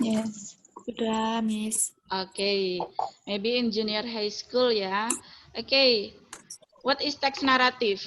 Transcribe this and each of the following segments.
Yes. Sudah, Miss. Okay, maybe in junior high school ya. Okay, what is text narrative?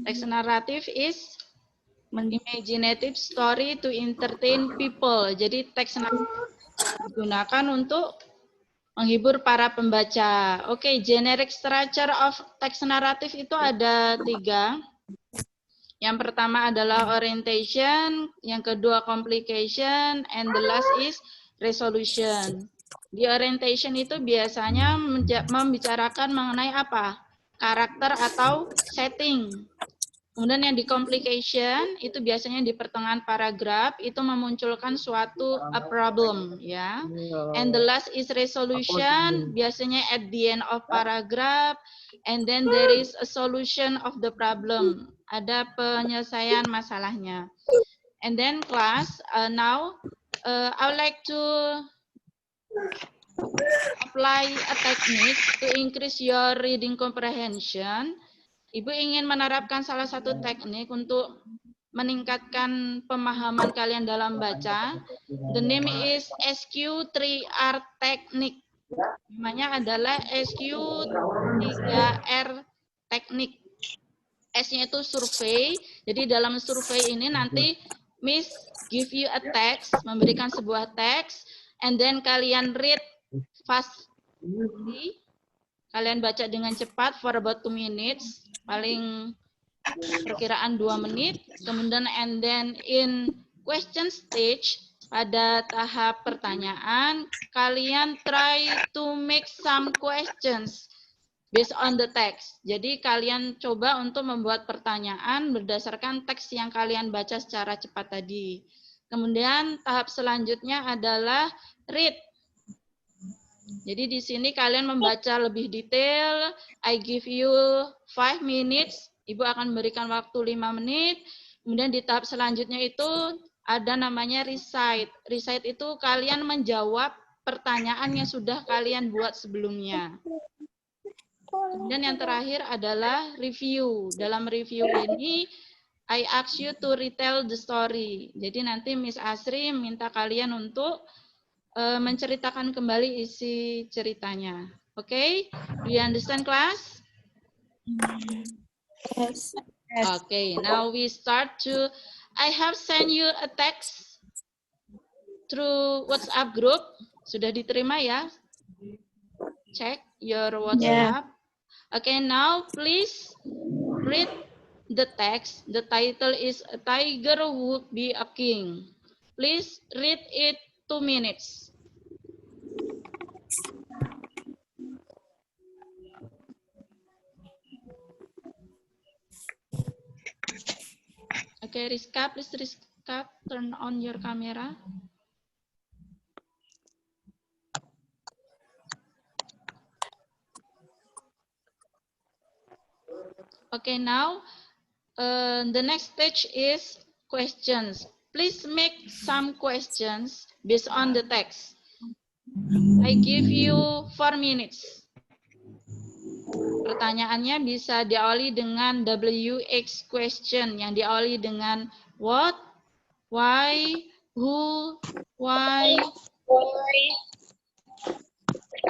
Text narrative is imaginative story to entertain people. Jadi teks narratif digunakan untuk menghibur para pembaca. Oke, generic structure of text narrative itu ada 3. Yang pertama adalah orientation, yang kedua complication, and the last is resolution. Di orientation itu biasanya membicarakan mengenai apa? Karakter atau setting. Kemudian yang di complication itu biasanya di pertengahan paragraf itu memunculkan suatu a problem ya. And the last is resolution, biasanya at the end of paragraph, and then there is a solution of the problem. Ada penyelesaian masalahnya. And then class, now I would like to apply a technique to increase your reading comprehension. Ibu ingin menerapkan salah satu teknik untuk meningkatkan pemahaman kalian dalam baca. The name is SQ3R Technique. Namanya adalah SQ3R Technique. S-nya itu survei. Jadi dalam survei ini nanti Miss give you a text, memberikan sebuah teks, and then kalian read fast. Kalian baca dengan cepat for about 2 minutes. Paling perkiraan 2 menit, kemudian and then in question stage, pada tahap pertanyaan, kalian try to make some questions based on the text. Jadi kalian coba untuk membuat pertanyaan berdasarkan teks yang kalian baca secara cepat tadi. Kemudian tahap selanjutnya adalah read. Jadi di sini kalian membaca lebih detail. I give you 5 minutes. Ibu akan memberikan waktu 5 menit. Kemudian di tahap selanjutnya itu ada namanya recite. Recite itu kalian menjawab pertanyaan yang sudah kalian buat sebelumnya. Kemudian yang terakhir adalah review. Dalam review ini, I ask you to retell the story. Jadi nanti Miss Asri minta kalian untuk menceritakan kembali isi ceritanya. Okay? Do you understand, class? Yes. Okay, now we start to, I have sent you a text through WhatsApp group. Sudah diterima ya? Check your WhatsApp. Okay, now please read the text. The title is A Tiger Would Be a King. Please read it 2 minutes. Okay, Rizka, please Rizka, turn on your camera. Okay, now the next stage is questions. Please make some questions based on the text. I give you 4 minutes. Pertanyaannya bisa diawali dengan WH question, yang diawali dengan what, why, who, why.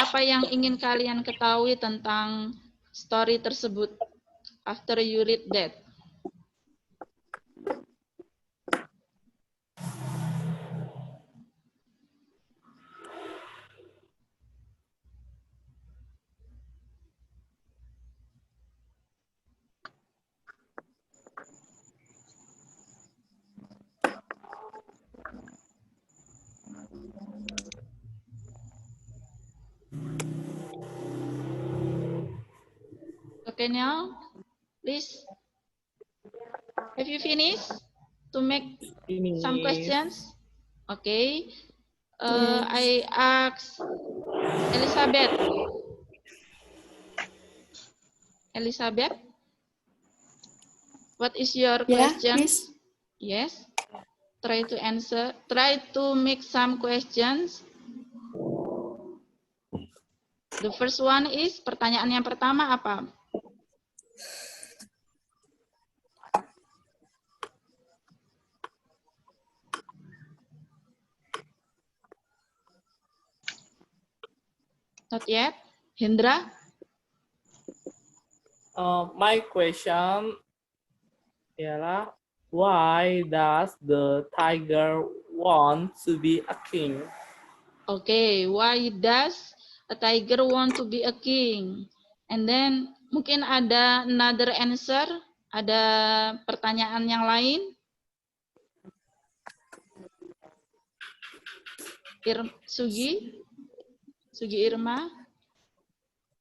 Apa yang ingin kalian ketahui tentang story tersebut after you read that? Okay, now, please. Have you finished to make some questions? Okay. I ask Elizabeth. Elizabeth, what is your question? Yes. Try to answer. Try to make some questions. The first one is, pertanyaan yang pertama apa? Not yet. Hendra? My question ialah, why does the tiger want to be a king? Okay, why does a tiger want to be a king? And then mungkin ada another answer, ada pertanyaan yang lain? Sugi Irma?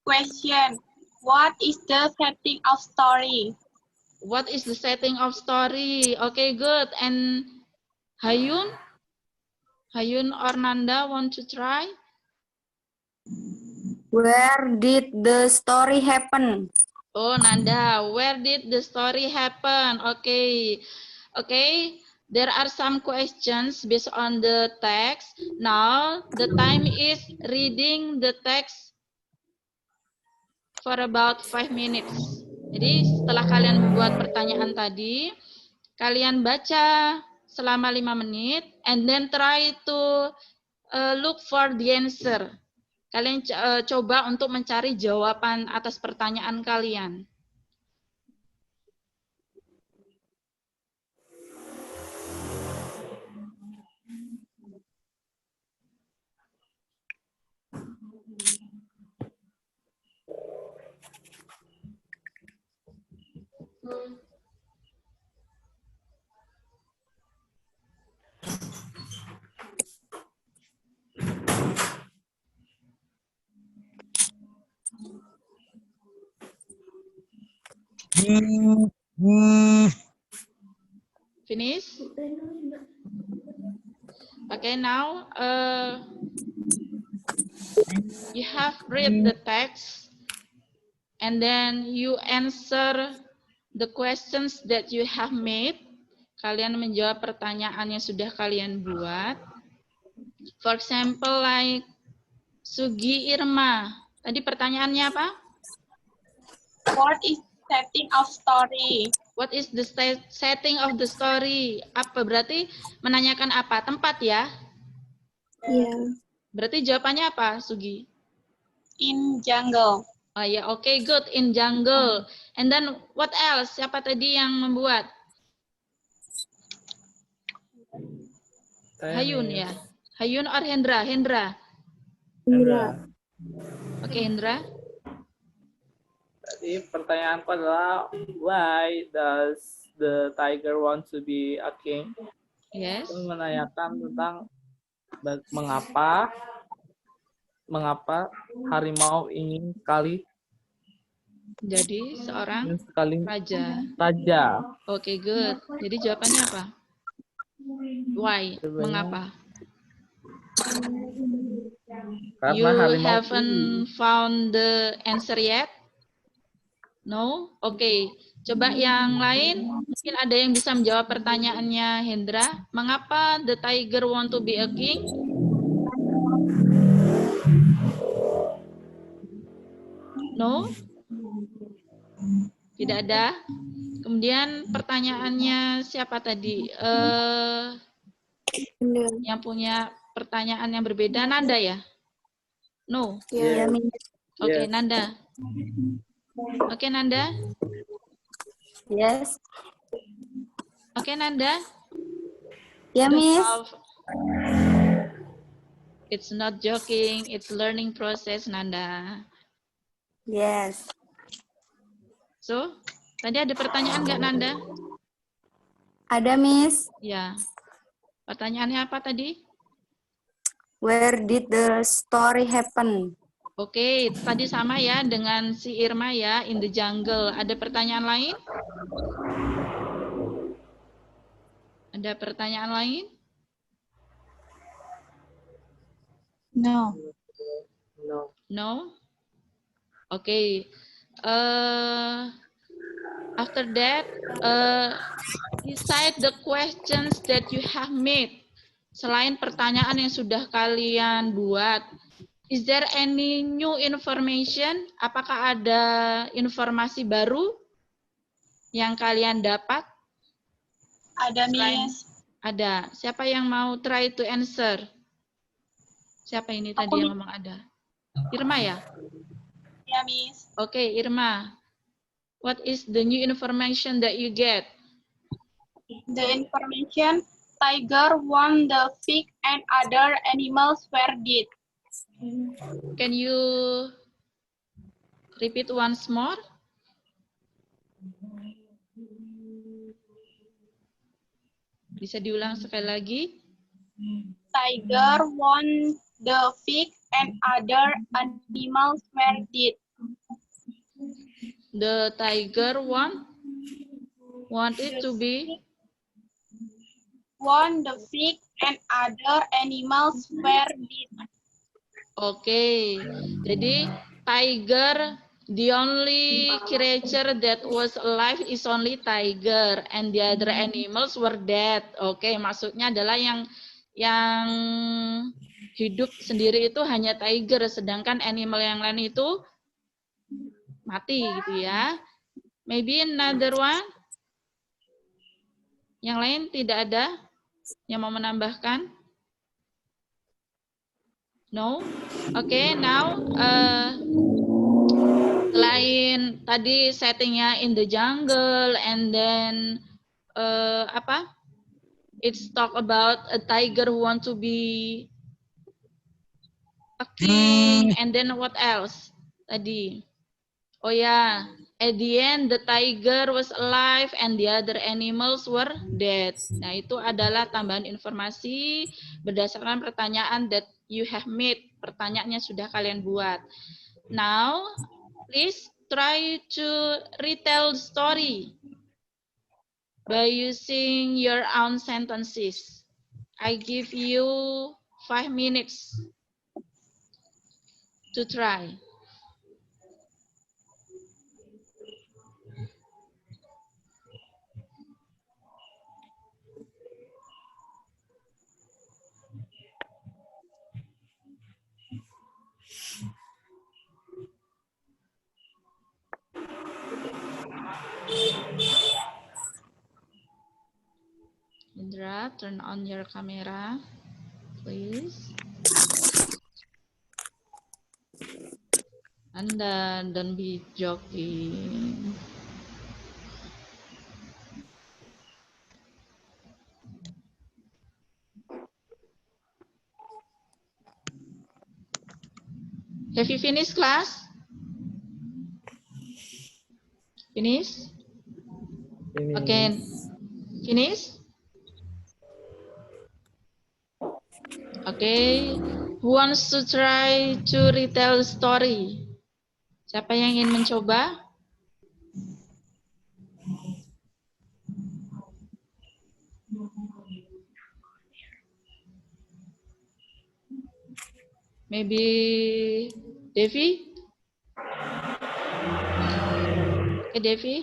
Question. What is the setting of story? What is the setting of story? Okay, good. And Hayun? Hayun or Nanda want to try? Where did the story happen? Oh, Nanda, where did the story happen? Okay. Okay, there are some questions based on the text. Now, the time is reading the text for about 5 minutes. Jadi, setelah kalian membuat pertanyaan tadi, kalian baca selama 5 menit, and then try to look for the answer. Kalian coba untuk mencari jawaban atas pertanyaan kalian. Finish? Okay, now you have read the text and then you answer the questions that you have made. Kalian menjawab pertanyaan yang sudah kalian buat. For example, like Sugi Irma. Tadi pertanyaannya apa? What is setting of story? What is the setting of the story? Apa berarti menanyakan apa? Tempat ya? Iya. Berarti jawabannya apa, Sugi? In jungle. Oh ya, okay, good. In jungle. And then what else? Siapa tadi yang membuat? Hayun ya? Hayun or Hendra? Hendra. Oke, Hendra. Jadi pertanyaanku adalah, why does the tiger want to be a king? Yes. Itu menanyakan tentang mengapa harimau ingin sekali Jadi seorang raja. Oke, good. Jadi jawabannya apa? Why? Mengapa? Karena You harimau haven't found the answer yet? No? Oke. Coba yang lain. Mungkin ada yang bisa menjawab pertanyaannya Hendra. Mengapa the tiger want to be a king? No? Tidak ada. Kemudian pertanyaannya siapa tadi? Yang punya pertanyaan yang berbeda, Nanda ya? No? Iya, Oke, Nanda. Oke, Nanda. Yes. Oke, Nanda. Ya, Miss. It's not joking, it's learning process, Nanda. Yes. So, tadi ada pertanyaan nggak, Nanda? Ada, Miss. Ya. Pertanyaannya apa tadi? Where did the story happen? Oke, tadi sama ya dengan si Irma ya, in the jungle. Ada pertanyaan lain? Ada pertanyaan lain? No. No? Oke. After that, beside the questions that you have made, selain pertanyaan yang sudah kalian buat, is there any new information? Apakah ada informasi baru yang kalian dapat? Ada, Miss. Ada. Siapa yang mau try to answer? Siapa ini tadi yang ngomong ada? Irma ya? Yeah, Miss. Okay, Irma. What is the new information that you get? The information: tiger won the pig and other animals were dead. Can you repeat once more? Bisa diulang sekali lagi? Tiger won the pig and other animals were dead. The tiger wanted to be. Won the pig and other animals were dead. Okay, jadi tiger, the only creature that was alive is only tiger, and the other animals were dead. Okay, maksudnya adalah yang hidup sendiri itu hanya tiger, sedangkan animal yang lain itu mati gitu ya. Maybe another one? Yang lain tidak ada yang mau menambahkan? No? Oke, now selain tadi settingnya in the jungle and then it's talk about a tiger who want to be a king and then what else tadi? Oh ya, at the end the tiger was alive and the other animals were dead. Nah, itu adalah tambahan informasi berdasarkan pertanyaan that you have made. Pertanyaannya sudah kalian buat. Now, please try to retell the story by using your own sentences. I give you 5 minutes to try. Indra, turn on your camera, please. Anda don't be joking. Have you finished class? Finish? Okay. Finish? Okay. Who wants to try to retell the story? Siapa yang ingin mencoba? Maybe Devi? Okay, Devi?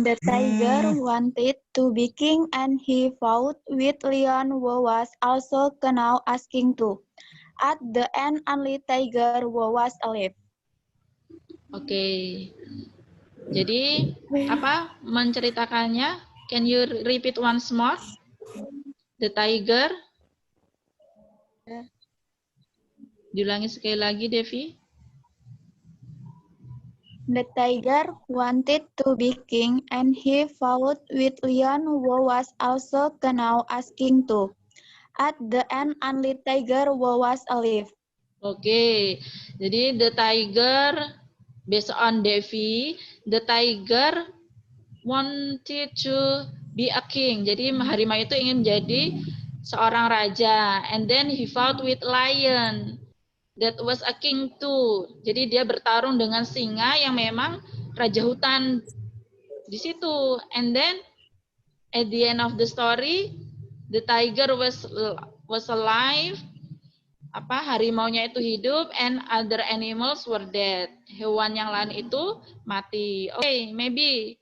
The tiger wanted to be king and he fought with lion who was also now asking to. At the end only tiger who was alive. Oke. Jadi apa menceritakannya? Can you repeat once more? The tiger. Diulangi sekali lagi, Devi. The tiger wanted to be king and he fought with lion who was also now asking to. At the end only tiger who was alive. Oke. Jadi the tiger based on Devi, the tiger wanted to be a king. Jadi harimau itu ingin menjadi seorang raja. And then he fought with lion. That was a king too. Jadi dia bertarung dengan singa yang memang raja hutan di situ. And then at the end of the story, the tiger was alive. Harimaunya itu hidup and other animals were dead. Hewan yang lain itu mati. Okay, maybe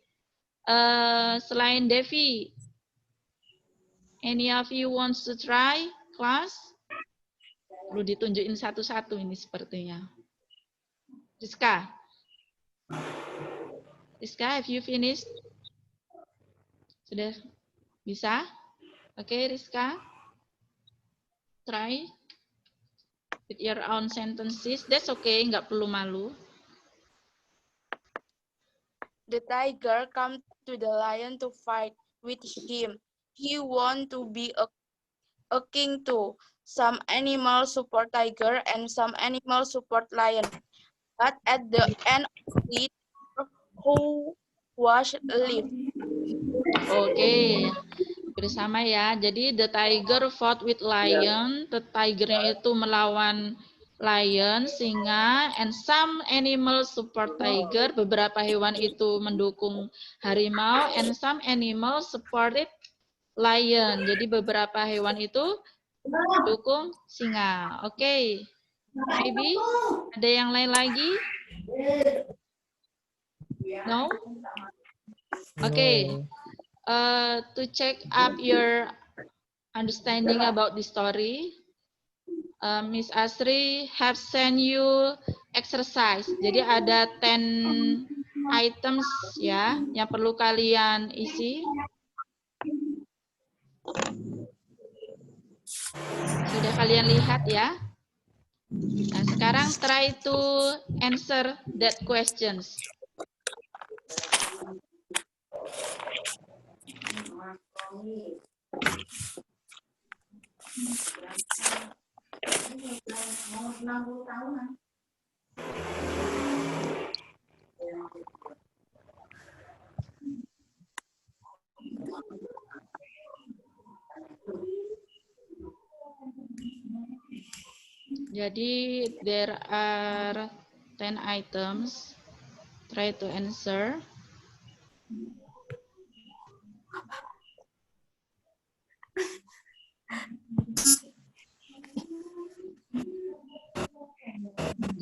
selain Devi, any of you wants to try class? Perlu ditunjukin satu-satu ini sepertinya. Rizka, have you finished? Sudah bisa? Oke, Rizka, try. with your own sentences. That's okay, nggak perlu malu. The tiger come to the lion to fight with him. He want to be a king too. Some animals support tiger and some animals support lion. But at the end of it, who was left? Oke, bersama ya. Jadi the tiger fought with lion. The tigernya itu melawan lion, singa, and some animals support tiger. Beberapa hewan itu mendukung harimau, and some animals supported lion. Jadi beberapa hewan itu mendukung singa. Oke, maybe ada yang lain lagi? No? Oke. To check up your understanding about the story, Miss Asri have sent you exercise. Jadi ada 10 items ya yang perlu kalian isi. Sudah kalian lihat ya? Nah, sekarang try to answer that questions. Jadi there are 10 items. Try to answer.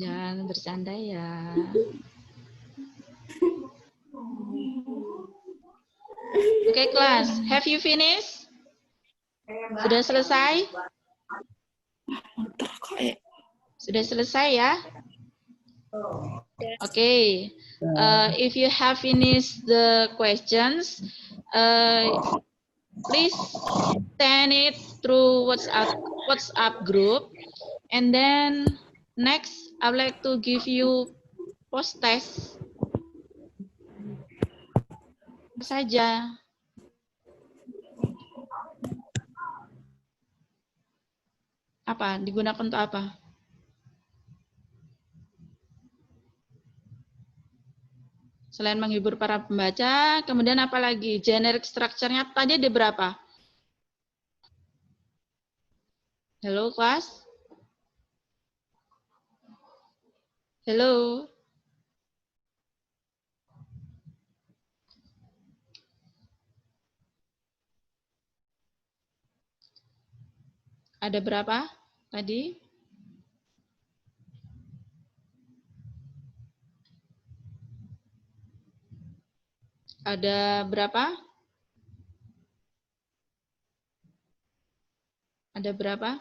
Jangan bercanda ya. Oke, kelas. Have you finished? Sudah selesai? Sudah selesai ya? Oke. If you have finished the questions, please send it through WhatsApp group. And then next, I would like to give you post test. Saja. Apa? Digunakan untuk apa? Selain menghibur para pembaca, kemudian apa lagi? Generic structure-nya tadi ada berapa? Halo, kelas? Halo? Ada berapa tadi? Ada berapa? Ada berapa?